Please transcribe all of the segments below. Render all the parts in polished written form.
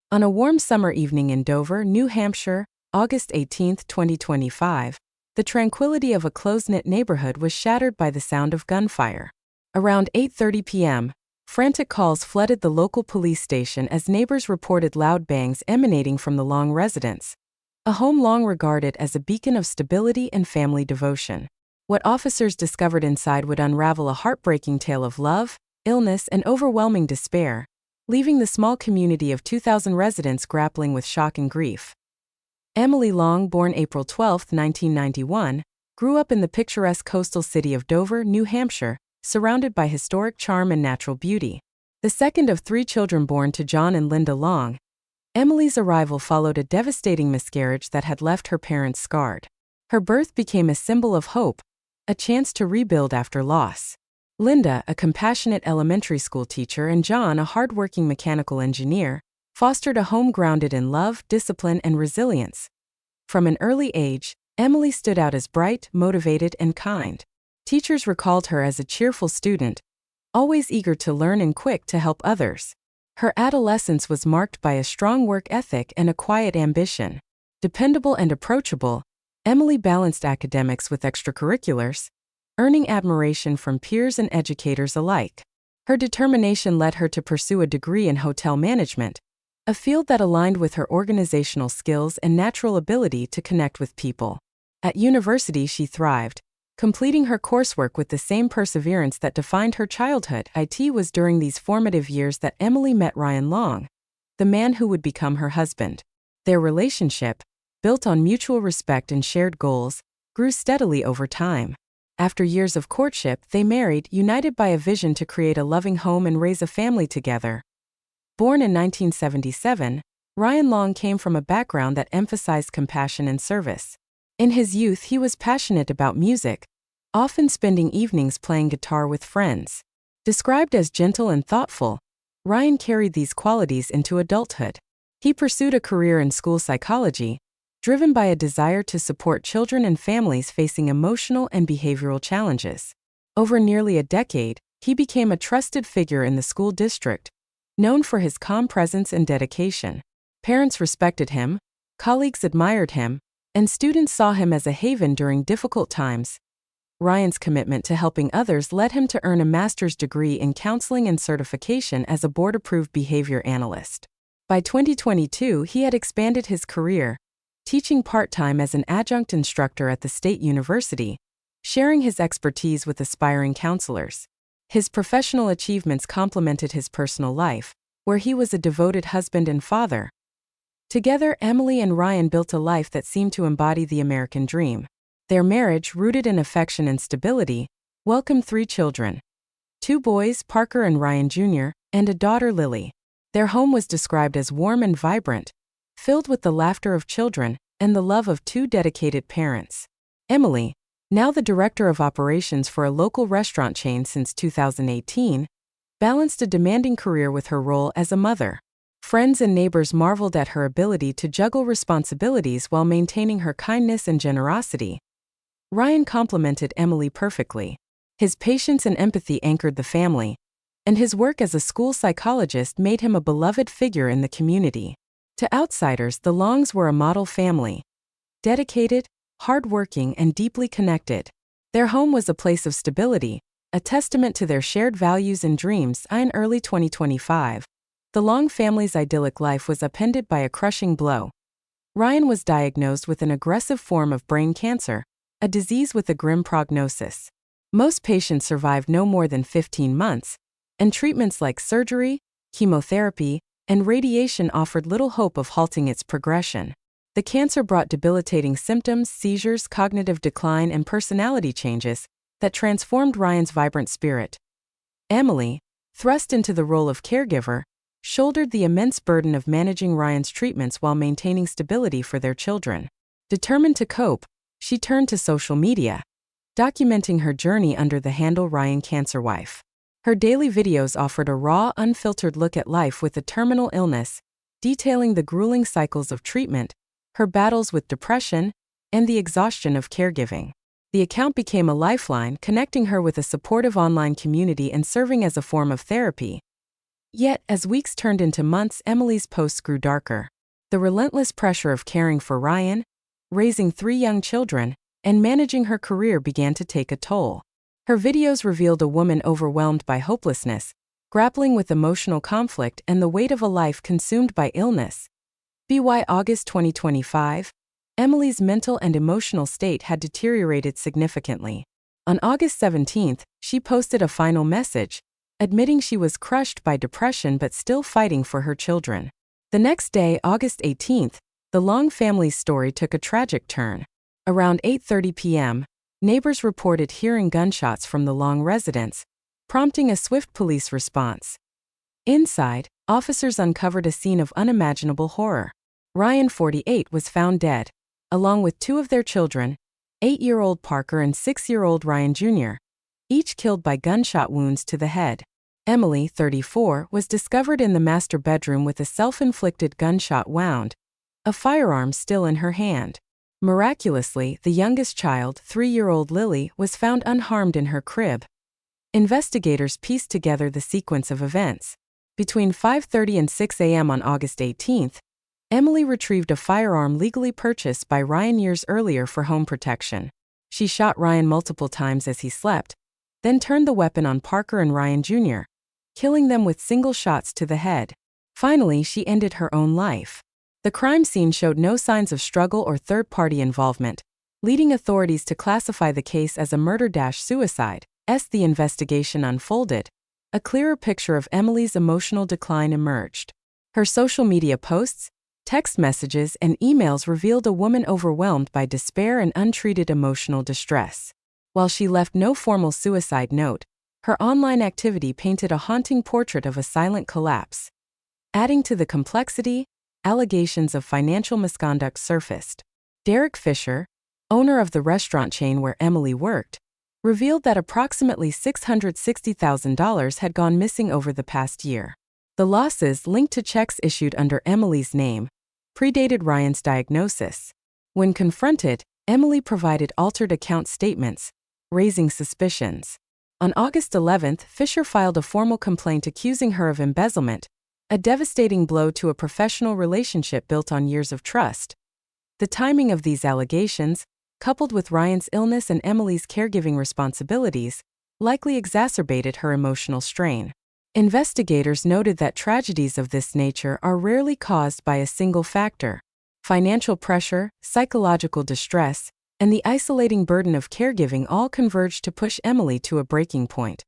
On a warm summer evening in Dover, New Hampshire, August 18, 2025, the tranquility of a close-knit neighborhood was shattered by the sound of gunfire. Around 8:30 p.m., frantic calls flooded the local police station as neighbors reported loud bangs emanating from the Long residence, a home long regarded as a beacon of stability and family devotion. What officers discovered inside would unravel a heartbreaking tale of love, illness, and overwhelming despair, leaving the small community of 2,000 residents grappling with shock and grief. Emily Long, born April 12, 1991, grew up in the picturesque coastal city of Dover, New Hampshire, surrounded by historic charm and natural beauty. The second of 3 children born to John and Linda Long, Emily's arrival followed a devastating miscarriage that had left her parents scarred. Her birth became a symbol of hope, a chance to rebuild after loss. Linda, a compassionate elementary school teacher, and John, a hardworking mechanical engineer, fostered a home grounded in love, discipline, and resilience. From an early age, Emily stood out as bright, motivated, and kind. Teachers recalled her as a cheerful student, always eager to learn and quick to help others. Her adolescence was marked by a strong work ethic and a quiet ambition. Dependable and approachable, Emily balanced academics with extracurriculars, earning admiration from peers and educators alike. Her determination led her to pursue a degree in hotel management, a field that aligned with her organizational skills and natural ability to connect with people. At university, she thrived, completing her coursework with the same perseverance that defined her childhood. It was during these formative years that Emily met Ryan Long, the man who would become her husband. Their relationship, built on mutual respect and shared goals, grew steadily over time. After years of courtship, they married, united by a vision to create a loving home and raise a family together. Born in 1977, Ryan Long came from a background that emphasized compassion and service. In his youth, he was passionate about music, often spending evenings playing guitar with friends. Described as gentle and thoughtful, Ryan carried these qualities into adulthood. He pursued a career in school psychology, driven by a desire to support children and families facing emotional and behavioral challenges. Over nearly a decade, he became a trusted figure in the school district, known for his calm presence and dedication. Parents respected him, colleagues admired him, and students saw him as a haven during difficult times. Ryan's commitment to helping others led him to earn a master's degree in counseling and certification as a board-approved behavior analyst. By 2022, he had expanded his career, teaching part-time as an adjunct instructor at the State University, sharing his expertise with aspiring counselors. His professional achievements complemented his personal life, where he was a devoted husband and father. Together, Emily and Ryan built a life that seemed to embody the American dream. Their marriage, rooted in affection and stability, welcomed 3 children: 2 boys, Parker and Ryan Jr., and a daughter, Lily. Their home was described as warm and vibrant, filled with the laughter of children and the love of 2 dedicated parents. Emily, now the director of operations for a local restaurant chain since 2018, balanced a demanding career with her role as a mother. Friends and neighbors marveled at her ability to juggle responsibilities while maintaining her kindness and generosity. Ryan complemented Emily perfectly. His patience and empathy anchored the family, and his work as a school psychologist made him a beloved figure in the community. To outsiders, the Longs were a model family, dedicated, hardworking, and deeply connected. Their home was a place of stability, a testament to their shared values and dreams. In early 2025, the Long family's idyllic life was upended by a crushing blow. Ryan was diagnosed with an aggressive form of brain cancer, a disease with a grim prognosis. Most patients survived no more than 15 months, and treatments like surgery, chemotherapy, and radiation offered little hope of halting its progression. The cancer brought debilitating symptoms, seizures, cognitive decline, and personality changes that transformed Ryan's vibrant spirit. Emily, thrust into the role of caregiver, shouldered the immense burden of managing Ryan's treatments while maintaining stability for their children. Determined to cope, she turned to social media, documenting her journey under the handle Ryan Cancer Wife. Her daily videos offered a raw, unfiltered look at life with a terminal illness, detailing the grueling cycles of treatment, her battles with depression, and the exhaustion of caregiving. The account became a lifeline, connecting her with a supportive online community and serving as a form of therapy. Yet, as weeks turned into months, Emily's posts grew darker. The relentless pressure of caring for Ryan, raising 3 young children, and managing her career began to take a toll. Her videos revealed a woman overwhelmed by hopelessness, grappling with emotional conflict and the weight of a life consumed by illness. By August 2025, Emily's mental and emotional state had deteriorated significantly. On August 17, she posted a final message, admitting she was crushed by depression but still fighting for her children. The next day, August 18, the Long family's story took a tragic turn. Around 8:30 p.m., neighbors reported hearing gunshots from the Long residence, prompting a swift police response. Inside, officers uncovered a scene of unimaginable horror. Ryan, 48, was found dead, along with 2 of their children, 8-year-old Parker and 6-year-old Ryan Jr., each killed by gunshot wounds to the head. Emily, 34, was discovered in the master bedroom with a self-inflicted gunshot wound, a firearm still in her hand. Miraculously, the youngest child, 3-year-old Lily, was found unharmed in her crib. Investigators pieced together the sequence of events. Between 5:30 and 6 a.m. on August 18, Emily retrieved a firearm legally purchased by Ryan years earlier for home protection. She shot Ryan multiple times as he slept, then turned the weapon on Parker and Ryan Jr., killing them with single shots to the head. Finally, she ended her own life. The crime scene showed no signs of struggle or third-party involvement, leading authorities to classify the case as a murder-suicide. As the investigation unfolded, a clearer picture of Emily's emotional decline emerged. Her social media posts, text messages, and emails revealed a woman overwhelmed by despair and untreated emotional distress. While she left no formal suicide note, her online activity painted a haunting portrait of a silent collapse. Adding to the complexity, allegations of financial misconduct surfaced. Derek Fisher, owner of the restaurant chain where Emily worked, revealed that approximately $660,000 had gone missing over the past year. The losses, linked to checks issued under Emily's name, predated Ryan's diagnosis. When confronted, Emily provided altered account statements, raising suspicions. On August 11, Fisher filed a formal complaint accusing her of embezzlement, a devastating blow to a professional relationship built on years of trust. The timing of these allegations, coupled with Ryan's illness and Emily's caregiving responsibilities, likely exacerbated her emotional strain. Investigators noted that tragedies of this nature are rarely caused by a single factor. Financial pressure, psychological distress, and the isolating burden of caregiving all converged to push Emily to a breaking point.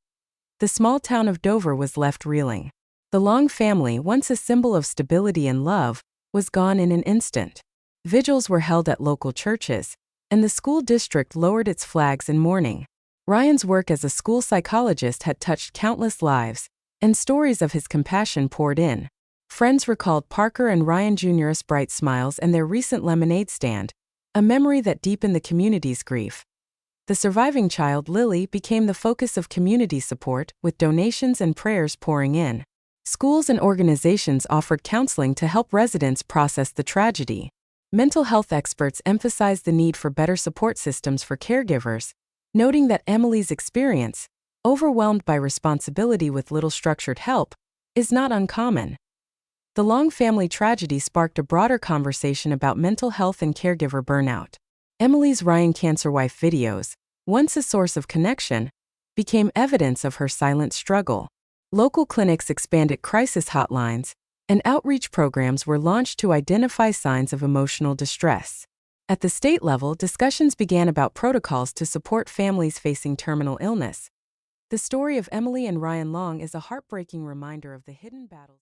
The small town of Dover was left reeling. The Long family, once a symbol of stability and love, was gone in an instant. Vigils were held at local churches, and the school district lowered its flags in mourning. Ryan's work as a school psychologist had touched countless lives, and stories of his compassion poured in. Friends recalled Parker and Ryan Jr.'s bright smiles and their recent lemonade stand, a memory that deepened the community's grief. The surviving child, Lily, became the focus of community support, with donations and prayers pouring in. Schools and organizations offered counseling to help residents process the tragedy. Mental health experts emphasized the need for better support systems for caregivers, noting that Emily's experience, overwhelmed by responsibility with little structured help, is not uncommon. The Long family tragedy sparked a broader conversation about mental health and caregiver burnout. Emily's Ryan Cancer Wife videos, once a source of connection, became evidence of her silent struggle. Local clinics expanded crisis hotlines, and outreach programs were launched to identify signs of emotional distress. At the state level, discussions began about protocols to support families facing terminal illness. The story of Emily and Ryan Long is a heartbreaking reminder of the hidden battles.